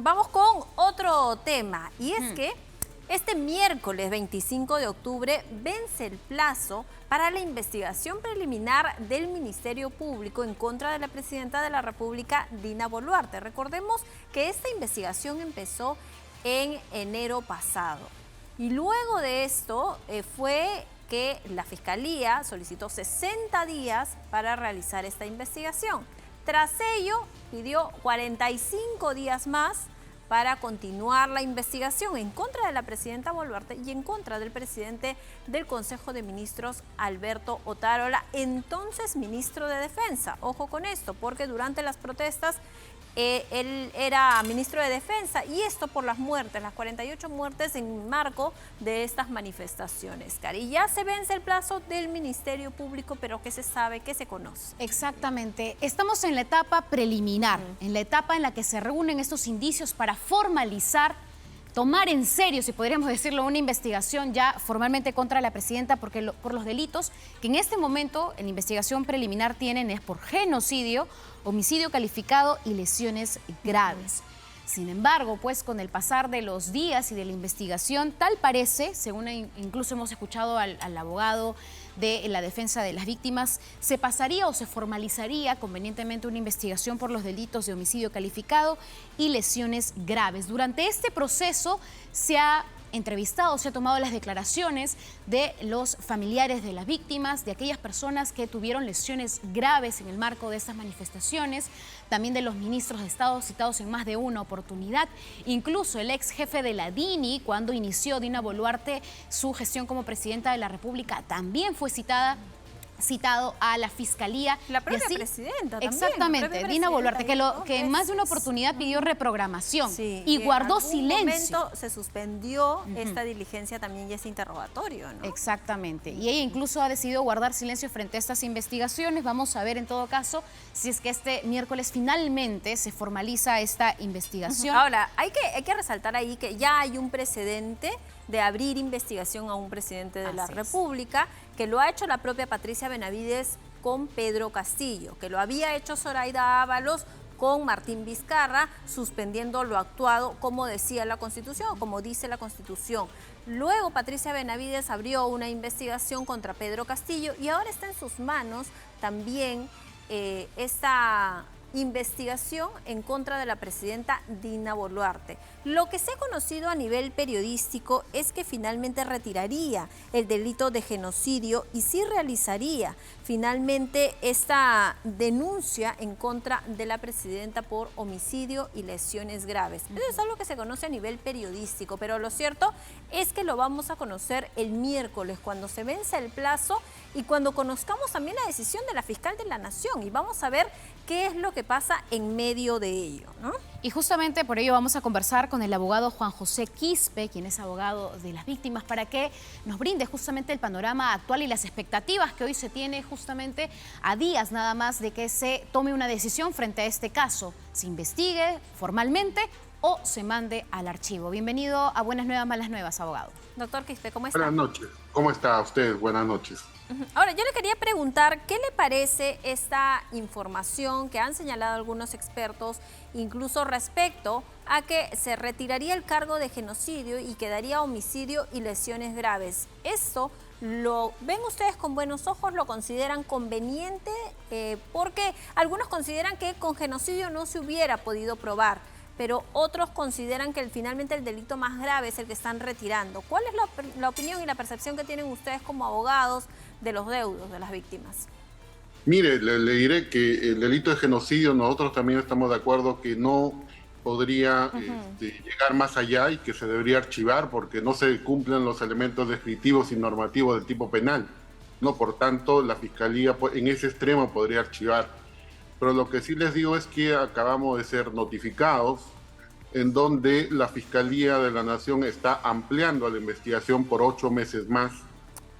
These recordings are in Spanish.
vamos con otro tema, y es que este miércoles 25 de octubre vence el plazo para la investigación preliminar del Ministerio Público en contra de la Presidenta de la República, Dina Boluarte. Recordemos que esta investigación empezó en enero pasado. Y luego de esto fue que la Fiscalía solicitó 60 días para realizar esta investigación. Tras ello, pidió 45 días más para continuar la investigación en contra de la presidenta Boluarte y en contra del presidente del Consejo de Ministros, Alberto Otárola, entonces ministro de Defensa. Ojo con esto, porque durante las protestas él era ministro de Defensa, y esto por las muertes, las 48 muertes en marco de estas manifestaciones. Cari, ya se vence el plazo del Ministerio Público, pero ¿qué se sabe, qué se conoce? Exactamente. Estamos en la etapa preliminar, en la etapa en la que se reúnen estos indicios para formalizar, tomar en serio, si podríamos decirlo, una investigación ya formalmente contra la presidenta por los delitos que en este momento en la investigación preliminar tienen es por genocidio, homicidio calificado y lesiones graves. Sin embargo, pues con el pasar de los días y de la investigación, tal parece, según incluso hemos escuchado al abogado de la defensa de las víctimas, se pasaría o se formalizaría convenientemente una investigación por los delitos de homicidio calificado y lesiones graves. Durante este proceso se ha entrevistado, se ha tomado las declaraciones de los familiares de las víctimas, de aquellas personas que tuvieron lesiones graves en el marco de estas manifestaciones, también de los ministros de Estado citados en más de una oportunidad, incluso el ex jefe de la DINI, cuando inició Dina Boluarte su gestión como presidenta de la República, también fue citado a la Fiscalía. La propia presidenta también. Exactamente, Dina Boluarte, que en más de una oportunidad pidió reprogramación y guardó silencio. En algún momento se suspendió esta diligencia también y ese interrogatorio, ¿no? Exactamente, y ella incluso ha decidido guardar silencio frente a estas investigaciones. Vamos a ver en todo caso si es que este miércoles finalmente se formaliza esta investigación. Ahora, hay que resaltar ahí que ya hay un precedente de abrir investigación a un presidente de la República, que lo ha hecho la propia Patricia Benavides con Pedro Castillo, que lo había hecho Zoraida Ábalos con Martín Vizcarra, suspendiendo lo actuado, como decía la Constitución, como dice la Constitución. Luego Patricia Benavides abrió una investigación contra Pedro Castillo y ahora está en sus manos también esta investigación en contra de la presidenta Dina Boluarte. Lo que se ha conocido a nivel periodístico es que finalmente retiraría el delito de genocidio y sí realizaría finalmente esta denuncia en contra de la presidenta por homicidio y lesiones graves. Eso es algo que se conoce a nivel periodístico, pero lo cierto es que lo vamos a conocer el miércoles, cuando se vence el plazo y cuando conozcamos también la decisión de la fiscal de la Nación, y vamos a ver qué es lo que pasa en medio de ello, ¿no? Y justamente por ello vamos a conversar con el abogado Juan José Quispe, quien es abogado de las víctimas, para que nos brinde justamente el panorama actual y las expectativas que hoy se tiene justamente a días nada más de que se tome una decisión frente a este caso, se investigue formalmente o se mande al archivo. Bienvenido a Buenas Nuevas, Malas Nuevas, abogado. Doctor Quispe, ¿cómo está? Buenas noches. ¿Cómo está usted? Buenas noches. Ahora, yo le quería preguntar, ¿qué le parece esta información que han señalado algunos expertos, incluso respecto a que se retiraría el cargo de genocidio y quedaría homicidio y lesiones graves? ¿Esto lo ven ustedes con buenos ojos? ¿Lo consideran conveniente? Porque algunos consideran que con genocidio no se hubiera podido probar, pero otros consideran que finalmente el delito más grave es el que están retirando. ¿Cuál es la opinión y la percepción que tienen ustedes como abogados de los deudos, de las víctimas? Mire, le diré que el delito de genocidio nosotros también estamos de acuerdo que no podría llegar más allá y que se debería archivar porque no se cumplen los elementos descriptivos y normativos del tipo penal, ¿no? Por tanto, la Fiscalía en ese extremo podría archivar. Pero lo que sí les digo es que acabamos de ser notificados en donde la Fiscalía de la Nación está ampliando la investigación por 8 meses más,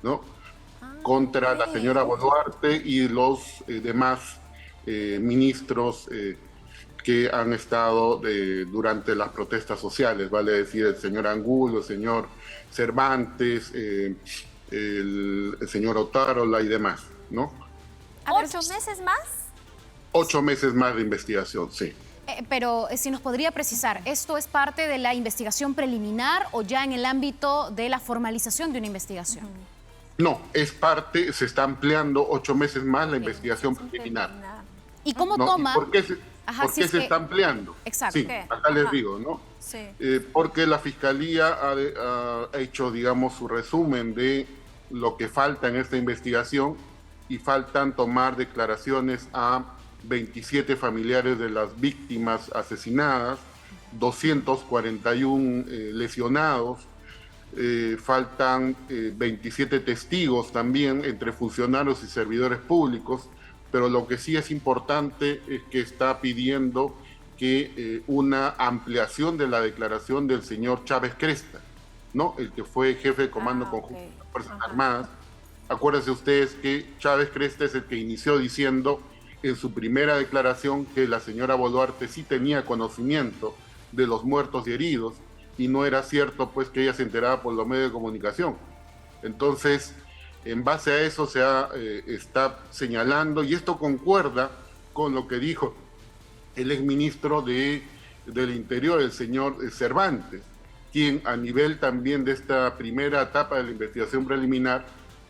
¿no? Contra la señora Boluarte y los demás ministros que han estado durante las protestas sociales, vale decir el señor Angulo, el señor Cervantes, el señor Otárola y demás, ¿no? ¿8 meses más? 8 meses más de investigación, sí. Pero si nos podría precisar, ¿esto es parte de la investigación preliminar o ya en el ámbito de la formalización de una investigación? No, es parte, se está ampliando 8 meses más la investigación preliminar. ¿Y cómo ¿No? toma? ¿Y por qué se, Ajá, por si qué es se que- está ampliando? Exacto. Sí, ¿Qué? acá les Ajá. digo, ¿no? Sí. Porque la Fiscalía ha hecho, digamos, su resumen de lo que falta en esta investigación y faltan tomar declaraciones a 27 familiares de las víctimas asesinadas, 241 lesionados, faltan 27 testigos también entre funcionarios y servidores públicos, pero lo que sí es importante es que está pidiendo que una ampliación de la declaración del señor Chávez Cresta, ¿no? El que fue jefe de Comando Conjunto de las Fuerzas Armadas. Acuérdense ustedes que Chávez Cresta es el que inició diciendo en su primera declaración que la señora Boluarte sí tenía conocimiento de los muertos y heridos, y no era cierto pues que ella se enteraba por los medios de comunicación. Entonces, en base a eso está señalando, y esto concuerda con lo que dijo el exministro del Interior, el señor Cervantes, quien a nivel también de esta primera etapa de la investigación preliminar,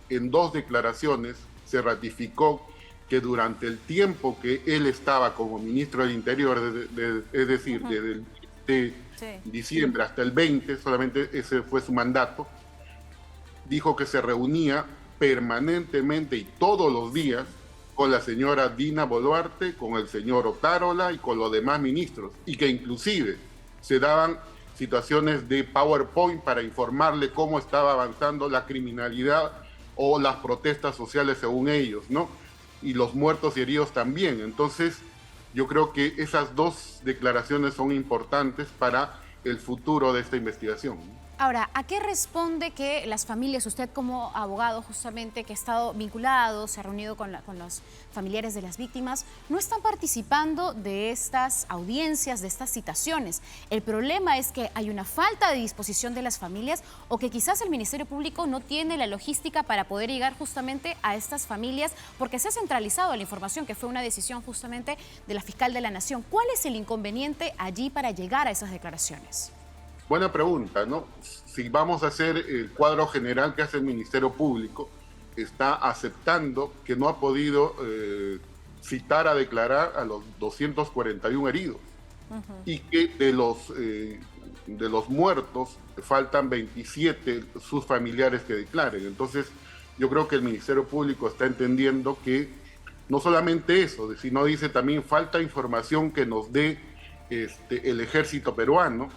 en 2 declaraciones se ratificó que durante el tiempo que él estaba como ministro del Interior, es decir, desde el diciembre hasta el 20, solamente ese fue su mandato, dijo que se reunía permanentemente y todos los días con la señora Dina Boluarte, con el señor Otárola y con los demás ministros, y que inclusive se daban situaciones de PowerPoint para informarle cómo estaba avanzando la criminalidad o las protestas sociales según ellos, ¿no? Y los muertos y heridos también. Entonces, yo creo que esas 2 declaraciones son importantes para el futuro de esta investigación. Ahora, ¿a qué responde que las familias, usted como abogado justamente que ha estado vinculado, se ha reunido con los familiares de las víctimas, no están participando de estas audiencias, de estas citaciones? El problema es que hay una falta de disposición de las familias o que quizás el Ministerio Público no tiene la logística para poder llegar justamente a estas familias porque se ha centralizado la información, que fue una decisión justamente de la fiscal de la Nación. ¿Cuál es el inconveniente allí para llegar a esas declaraciones? Buena pregunta, ¿no? Si vamos a hacer el cuadro general que hace el Ministerio Público, está aceptando que no ha podido citar a declarar a los 241 heridos y que de los muertos faltan 27 sus familiares que declaren. Entonces, yo creo que el Ministerio Público está entendiendo que no solamente eso, sino dice también falta información que nos dé el ejército peruano,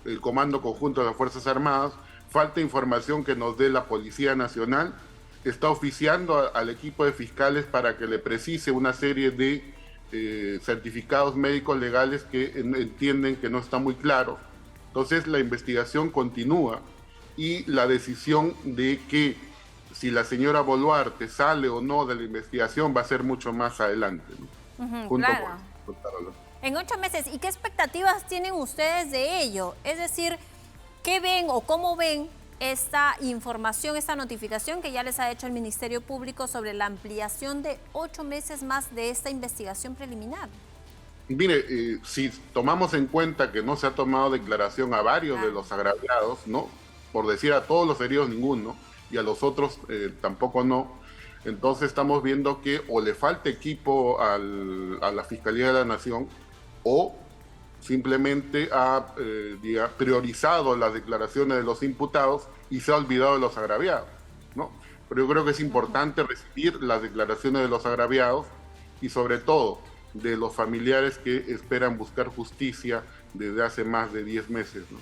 el Comando Conjunto de las Fuerzas Armadas, falta información que nos dé la Policía Nacional, está oficiando al equipo de fiscales para que le precise una serie de certificados médicos legales que entienden que no está muy claro. Entonces la investigación continúa y la decisión de que si la señora Boluarte sale o no de la investigación va a ser mucho más adelante, ¿no? Junto claro. con Carlos. En 8 meses, ¿y qué expectativas tienen ustedes de ello? Es decir, ¿qué ven o cómo ven esta información, esta notificación que ya les ha hecho el Ministerio Público sobre la ampliación de 8 meses más de esta investigación preliminar? Mire, si tomamos en cuenta que no se ha tomado declaración a varios de los agraviados, ¿no? Por decir a todos los heridos ninguno, y a los otros tampoco no, entonces estamos viendo que o le falta equipo a la Fiscalía de la Nación o simplemente ha priorizado las declaraciones de los imputados y se ha olvidado de los agraviados, ¿no? Pero yo creo que es importante recibir las declaraciones de los agraviados y sobre todo de los familiares que esperan buscar justicia desde hace más de 10 meses, ¿no?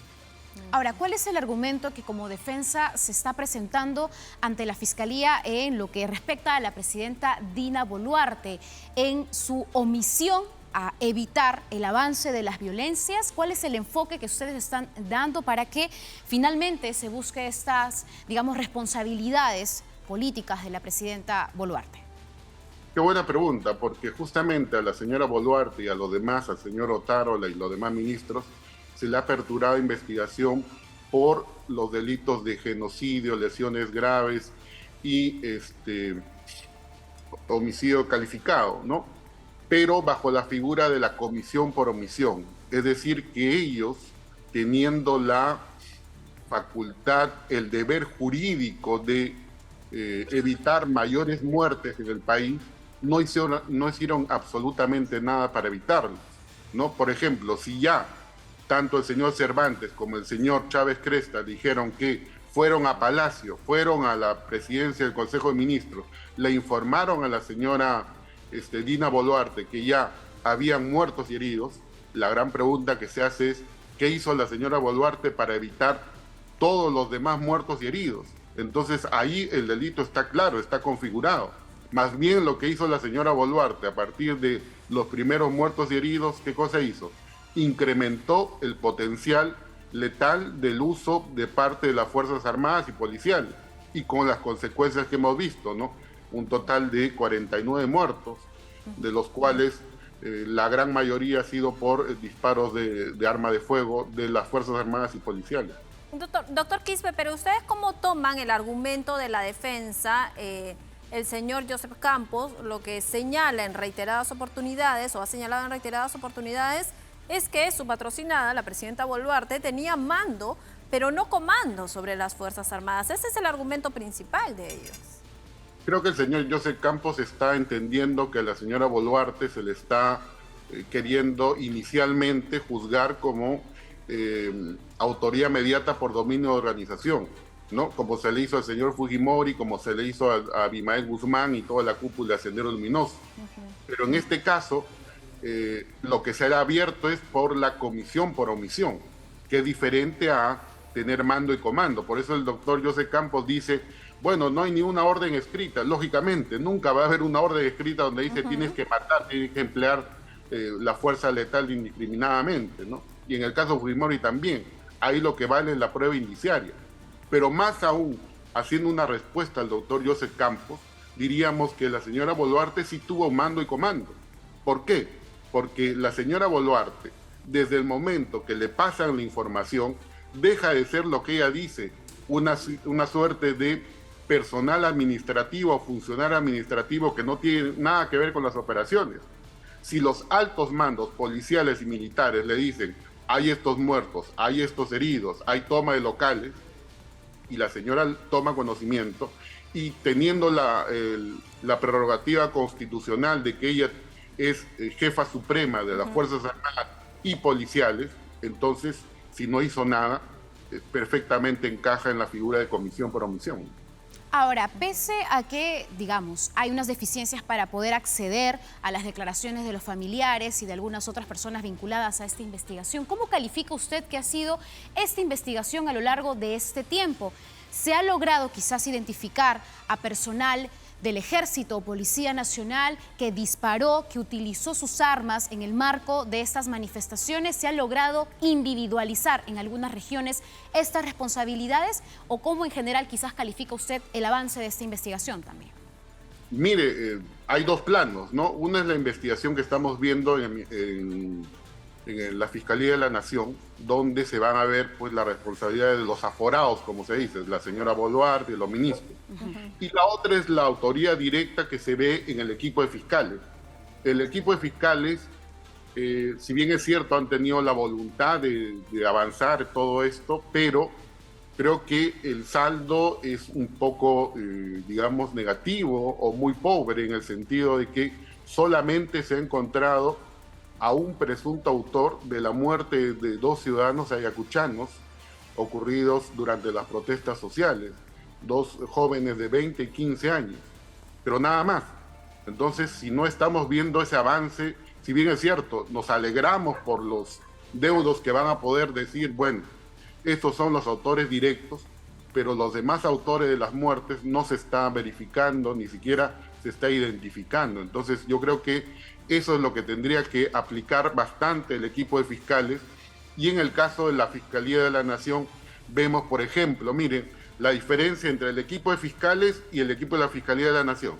Ahora, ¿cuál es el argumento que como defensa se está presentando ante la Fiscalía en lo que respecta a la presidenta Dina Boluarte en su omisión a evitar el avance de las violencias? ¿Cuál es el enfoque que ustedes están dando para que finalmente se busque estas, digamos, responsabilidades políticas de la presidenta Boluarte? Qué buena pregunta, porque justamente a la señora Boluarte y a los demás, al señor Otárola y los demás ministros, se le ha aperturado investigación por los delitos de genocidio, lesiones graves y homicidio calificado, ¿no? pero bajo la figura de la comisión por omisión. Es decir, que ellos, teniendo la facultad, el deber jurídico de evitar mayores muertes en el país, no hicieron absolutamente nada para evitarlo, ¿no? Por ejemplo, si ya tanto el señor Cervantes como el señor Chávez Cresta dijeron que fueron a Palacio, fueron a la presidencia del Consejo de Ministros, le informaron a la señora Dina Boluarte que ya habían muertos y heridos, la gran pregunta que se hace es, ¿qué hizo la señora Boluarte para evitar todos los demás muertos y heridos? Entonces ahí el delito está claro, está configurado. Más bien lo que hizo la señora Boluarte a partir de los primeros muertos y heridos, ¿qué cosa hizo? Incrementó el potencial letal del uso de parte de las Fuerzas Armadas y policiales, y con las consecuencias que hemos visto, ¿no? Un total de 49 muertos, de los cuales la gran mayoría ha sido por disparos de arma de fuego de las Fuerzas Armadas y policiales. Doctor Quispe, pero ¿ustedes cómo toman el argumento de la defensa? El señor Joseph Campos lo que señala en reiteradas oportunidades, o ha señalado en reiteradas oportunidades, es que su patrocinada, la presidenta Boluarte, tenía mando, pero no comando sobre las Fuerzas Armadas. Ese es el argumento principal de ellos. Creo que el señor Joseph Campos está entendiendo que a la señora Boluarte se le está queriendo inicialmente juzgar como autoría mediata por dominio de organización, ¿no? Como se le hizo al señor Fujimori, como se le hizo a Abimael Guzmán y toda la cúpula de Sendero Luminoso. Pero en este caso, lo que será abierto es por la comisión por omisión, que es diferente a tener mando y comando. Por eso el doctor Joseph Campos dice, bueno, no hay ni una orden escrita. Lógicamente, nunca va a haber una orden escrita donde dice tienes que matar, tienes que emplear la fuerza letal indiscriminadamente, ¿no? Y en el caso de Fujimori también, ahí lo que vale es la prueba indiciaria. Pero más aún, haciendo una respuesta al doctor Joseph Campos, diríamos que la señora Boluarte sí tuvo mando y comando. ¿Por qué? Porque la señora Boluarte, desde el momento que le pasan la información, deja de ser lo que ella dice, una suerte de personal administrativo o funcionario administrativo que no tiene nada que ver con las operaciones. Si los altos mandos policiales y militares le dicen, hay estos muertos, hay estos heridos, hay toma de locales, y la señora toma conocimiento, y teniendo la prerrogativa constitucional de que ella es jefa suprema de las Fuerzas Armadas y policiales, entonces, si no hizo nada, perfectamente encaja en la figura de comisión por omisión. Ahora, pese a que, digamos, hay unas deficiencias para poder acceder a las declaraciones de los familiares y de algunas otras personas vinculadas a esta investigación, ¿cómo califica usted que ha sido esta investigación a lo largo de este tiempo? ¿Se ha logrado quizás identificar a personal del Ejército o Policía Nacional que disparó, que utilizó sus armas en el marco de estas manifestaciones? ¿Se ha logrado individualizar en algunas regiones estas responsabilidades? ¿O cómo en general quizás califica usted el avance de esta investigación también? Mire, hay dos planos, ¿no? Una es la investigación que estamos viendo en la Fiscalía de la Nación, donde se van a ver pues las responsabilidades de los aforados, como se dice, la señora Boluarte y los ministros. Y la otra es la autoría directa que se ve en el equipo de fiscales. El equipo de fiscales, si bien es cierto, han tenido la voluntad de avanzar todo esto, pero creo que el saldo es un poco, digamos, negativo o muy pobre, en el sentido de que solamente se ha encontrado a un presunto autor de la muerte de 2 ciudadanos ayacuchanos ocurridos durante las protestas sociales, 2 jóvenes de 20 y 15 años, pero nada más. Entonces, si no estamos viendo ese avance, si bien es cierto, nos alegramos por los deudos que van a poder decir, bueno, estos son los autores directos, pero los demás autores de las muertes no se están verificando, ni siquiera se está identificando. Entonces, yo creo que eso es lo que tendría que aplicar bastante el equipo de fiscales. Y en el caso de la Fiscalía de la Nación, vemos, por ejemplo, miren, la diferencia entre el equipo de fiscales y el equipo de la Fiscalía de la Nación.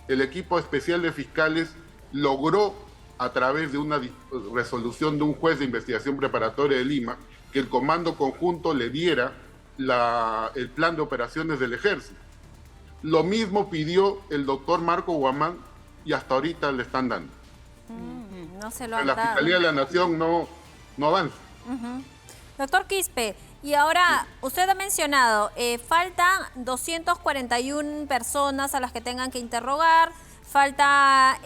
El equipo especial de fiscales logró, a través de una resolución de un juez de investigación preparatoria de Lima, que el comando conjunto le diera el plan de operaciones del Ejército. Lo mismo pidió el doctor Marco Guamán y hasta ahorita le están dando. No se lo En han la dado. Fiscalía de la Nación no avanza. Doctor Quispe, y ahora usted ha mencionado, faltan 241 personas a las que tengan que interrogar, falta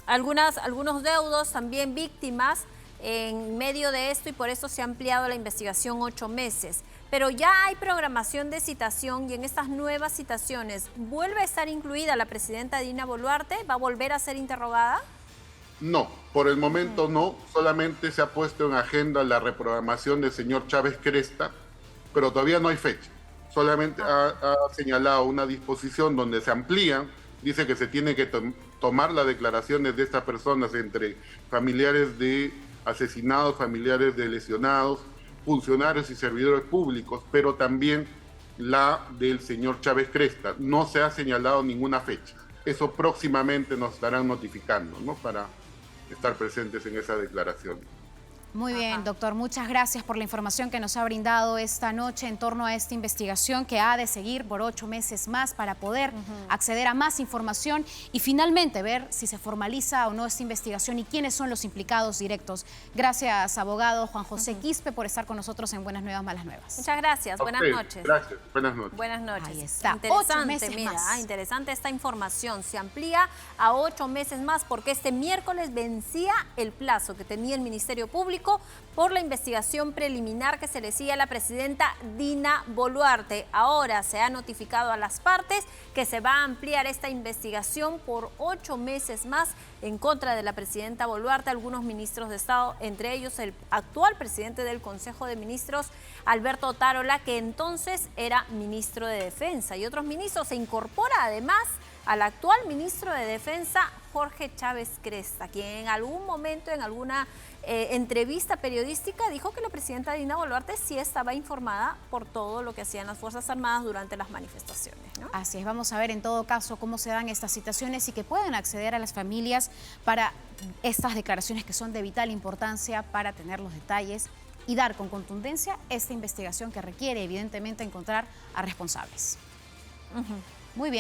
algunos deudos, también víctimas en medio de esto, y por eso se ha ampliado la investigación 8 meses. Pero ya hay programación de citación, y en estas nuevas citaciones, ¿vuelve a estar incluida la presidenta Dina Boluarte? ¿Va a volver a ser interrogada? No, por el momento no, solamente se ha puesto en agenda la reprogramación del señor Chávez Cresta, pero todavía no hay fecha. Solamente ha señalado una disposición donde se amplían, dice que se tiene que tomar las declaraciones de estas personas entre familiares de asesinados, familiares de lesionados, funcionarios y servidores públicos, pero también la del señor Chávez Cresta. No se ha señalado ninguna fecha. Eso próximamente nos estarán notificando, ¿no?, para estar presentes en esa declaración. Muy bien, doctor. Muchas gracias por la información que nos ha brindado esta noche en torno a esta investigación que ha de seguir por 8 meses más para poder acceder a más información y finalmente ver si se formaliza o no esta investigación y quiénes son los implicados directos. Gracias, abogado Juan José Quispe, por estar con nosotros en Buenas Nuevas, Malas Nuevas. Muchas gracias. Buenas noches. Gracias. Buenas noches. Buenas noches. Ahí está. Interesante, 8 meses mira, más. interesante esta información. Se amplía a 8 meses más porque este miércoles vencía el plazo que tenía el Ministerio Público por la investigación preliminar que se le sigue a la presidenta Dina Boluarte. Ahora se ha notificado a las partes que se va a ampliar esta investigación por 8 meses más en contra de la presidenta Boluarte. Algunos ministros de Estado, entre ellos el actual presidente del Consejo de Ministros, Alberto Otárola, que entonces era ministro de Defensa, y otros ministros. Se incorpora además al actual ministro de Defensa, Jorge Chávez Cresta, quien en algún momento, en alguna entrevista periodística, dijo que la presidenta Dina Boluarte sí estaba informada por todo lo que hacían las Fuerzas Armadas durante las manifestaciones, ¿no? Así es, vamos a ver en todo caso cómo se dan estas situaciones y que puedan acceder a las familias para estas declaraciones que son de vital importancia para tener los detalles y dar con contundencia esta investigación que requiere evidentemente encontrar a responsables.